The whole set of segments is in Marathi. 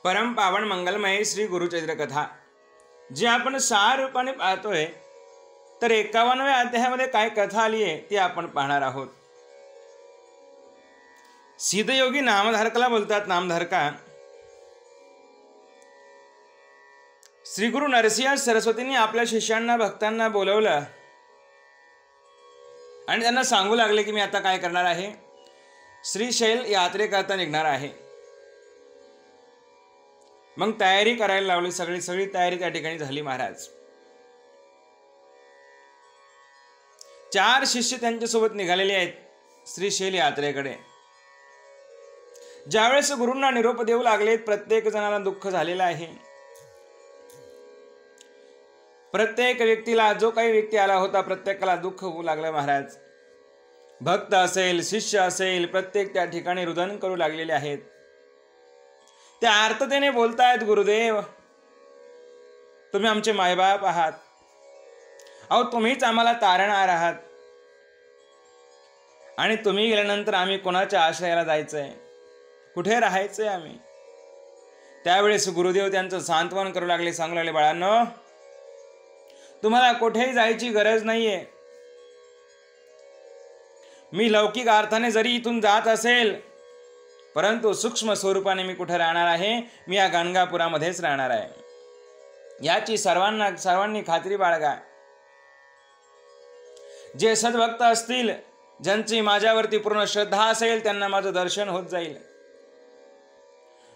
परम पावन मंगलमय श्री गुरुचरित्र कथा जी आपण 6 रूपाने पाहतोय, तर 51व्या अध्यायामध्ये काय कथा आली आहे ती आपण पाहणार आहोत. सिद्धयोगी नामधारकाला बोलतात. नामधारका श्री गुरु नरसिंह सरस्वतींनी आपल्या शिष्यांना भक्तांना बोलवलं आणि त्यांना सांगू लागले की मी आता काय करणार आहे, श्रीशैल यात्रेकरता निघणार आहे. मग तयारी करायला लावली. सगळी तयारी त्या ठिकाणी झाली. महाराज 4 शिष्य त्यांच्यासोबत निघालेले आहेत श्रीशैल यात्रेकडे. ज्यावेळेस गुरूंना निरोप देऊ लागलेत, प्रत्येक जणाला दुःख झालेलं आहे. प्रत्येक व्यक्तीला, जो काही व्यक्ती आला होता, प्रत्येकाला दुःख होऊ लागलं. महाराज भक्त असेल, शिष्य असेल, प्रत्येक त्या ठिकाणी रुदन करू लागलेले आहेत. त्या आर्ततेने बोलतायत, गुरुदेव तुम्ही आमचे मायबाप आहात, अहो तुम्हीच आम्हाला तारणार आहात, आणि तुम्ही गेल्यानंतर आम्ही कोणाच्या आश्रयाला जायचंय, कुठे राहायचंय आम्ही. त्यावेळेस गुरुदेव त्यांचं सांत्वन करू लागले, सांगू लागले, बाळांनो तुम्हाला कुठेही जायची गरज नाहीये. मी लौकिक अर्थाने जरी इथून जात असेल, परंतु सूक्ष्म स्वरूपाने मी कुठे राहणार आहे, मी या गाणगापुरामध्येच राहणार आहे. याची सर्वांनी खात्री बाळगा. जे सद्भक्त असतील, ज्यांची माझ्यावरती पूर्ण श्रद्धा असेल, त्यांना माझं दर्शन होत जाईल.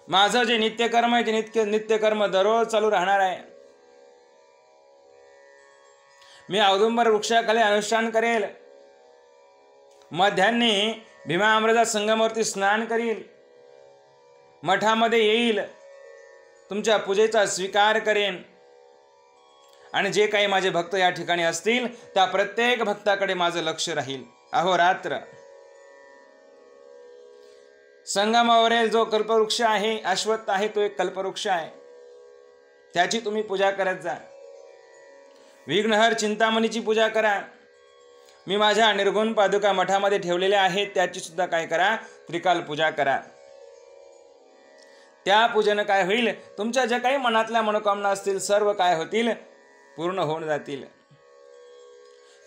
माझं जे नित्यकर्म आहे ते नित्यकर्म दररोज चालू राहणार आहे. मी औदुंबर वृक्षाखाली अनुष्ठान करेल, मध्यान्नी भीमा अमृता संगमावरती स्नान करील, मठामध्ये येईल, तुमच्या पूजेचा स्वीकार करेन, आणि जे काही माझे भक्त या ठिकाणी असतील त्या प्रत्येक भक्ताकडे माझं लक्ष राहील अहोरात्र. संगमावरील जो कल्पवृक्ष आहे, अश्वत्थ आहे, तो एक कल्पवृक्ष आहे, त्याची तुम्ही पूजा करत जा. विघ्नहर चिंतामणीची पूजा करा. मी माझ्या निर्गुण पादुका मठामध्ये ठेवलेल्या आहेत, त्याची सुद्धा काय करा, त्रिकाल पूजा करा. त्या पूजन काय होईल, तुमच्या ज्या काही मनातल्या मनोकामना असतील सर्व काय होतील, पूर्ण होऊन जातील.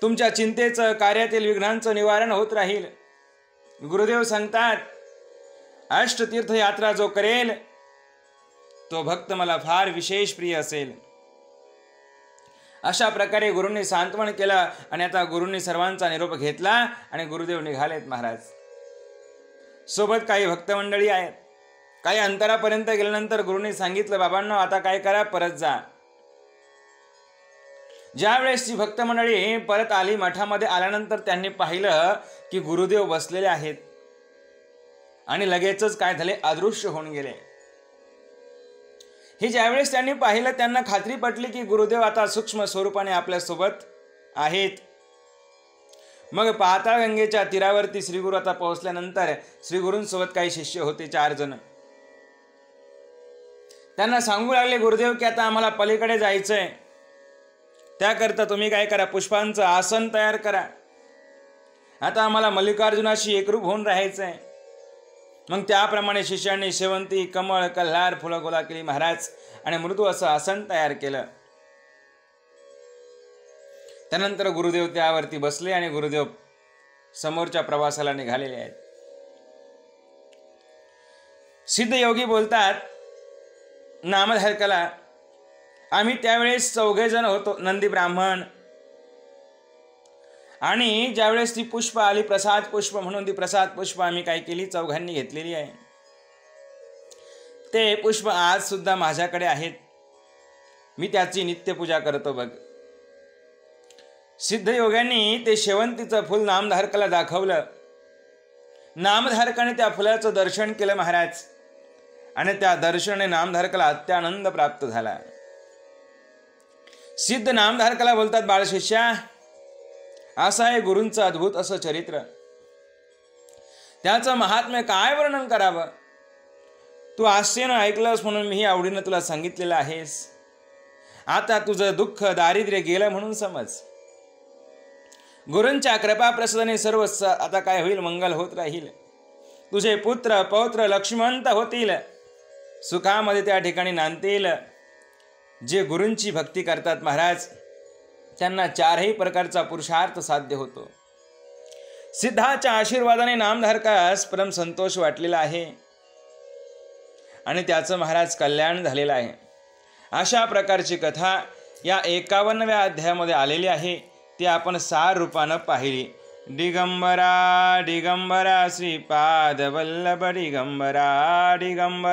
तुमच्या चिंतेचं, कार्यातील विघ्नांचं निवारण होत राहील. गुरुदेव सांगतात, अष्टतीर्थ यात्रा जो करेल तो भक्त मला फार विशेष प्रिय असेल. अशा प्रकारे गुरूंनी सांत्वन केलं आणि आता गुरूंनी सर्वांचा निरोप घेतला आणि गुरुदेव निघालेत. महाराज सोबत काही भक्त मंडळी आहेत. काही अंतरापर्यंत गेल्यानंतर गुरूंनी सांगितलं, बाबांनो आता काय करा, परत जा. ज्यावेळेस ती भक्त मंडळी परत आली, मठामध्ये आल्यानंतर त्यांनी पाहिलं की गुरुदेव बसलेले आहेत आणि लगेचच काय झाले, अदृश्य होऊन गेले. हे ज्यावेळेस त्यांनी पाहिलं, त्यांना खात्री पटली की गुरुदेव आता सूक्ष्म स्वरूपाने आपल्या सोबत आहेत. मग पाताळ गंगेच्या तीरावरती श्रीगुरु आता पोहोचल्यानंतर श्रीगुरूंसोबत काही शिष्य होते, 4 जण. त्यांना सांगू लागले, गुरुदेव की आता आम्हाला पलीकडे जायचंय, त्याकरता तुम्ही काय करा, पुष्पांचं आसन तयार करा. आता आम्हाला मल्लिकार्जुनाशी एकरूप होऊन राहायचंय. मग त्याप्रमाणे शिष्यांनी शेवंती, कमळ, कल्हार फुलं गोळा केली महाराज, आणि मृदू असं आसन तयार केलं. त्यानंतर गुरुदेव त्यावरती बसले आणि गुरुदेव समोरच्या प्रवासाला निघालेले आहेत. सिद्धयोगी बोलतात नामधारकाला, आम्ही त्यावेळेस 4 जण होतो, नंदी ब्राह्मण, आणि ज्यावेळेस ती पुष्प आली, प्रसाद पुष्प म्हणून, ती प्रसाद पुष्प आम्ही काय केली, 4घांनी घेतलेली आहे. ते पुष्प आज सुद्धा माझ्याकडे आहेत, मी त्याची नित्यपूजा करतो बघ. सिद्धयोग्यांनी ते शेवंतीचं फुल नामधारकाला दाखवलं. नामधारकाने त्या फुलाचं दर्शन केलं महाराज, आणि त्या दर्शनाने नामधारकाला अत्यानंद प्राप्त झाला. सिद्ध नामधारकाला बोलतात, बाळ शिष्या, असं आहे गुरूंचं अद्भुत असं चरित्र, त्याचं महात्म्य काय वर्णन करावं. तू आस्येनं ऐकलंस म्हणून मी आवडीनं तुला सांगितलेलं आहेस. आता तुझं दुःख दारिद्र्य गेलं म्हणून समज. गुरूंच्या कृपाप्रसादाने सर्व आता काय होईल, मंगल होत राहील. तुझे पुत्र पौत्र लक्ष्मीवंत होतील. सुखामध्ये त्या ठिकाणी नांदतील. जे गुरूंची भक्ती करतात महाराज त्यांना चारही प्रकारचा पुरुषार्थ साध्य होतो. सिद्धाच्या आशीर्वादाने नामधारकास परम संतोष वाटलेला आहे आणि त्याचं महाराज कल्याण झालेलं आहे. अशा प्रकारची कथा या 51व्या अध्यायामध्ये आलेली आहे. ती आपण सार रूपानं पाहिली. दिगंबरा दिगंबरा श्रीपाद वल्लभ दिगंबरा दिगंबरा.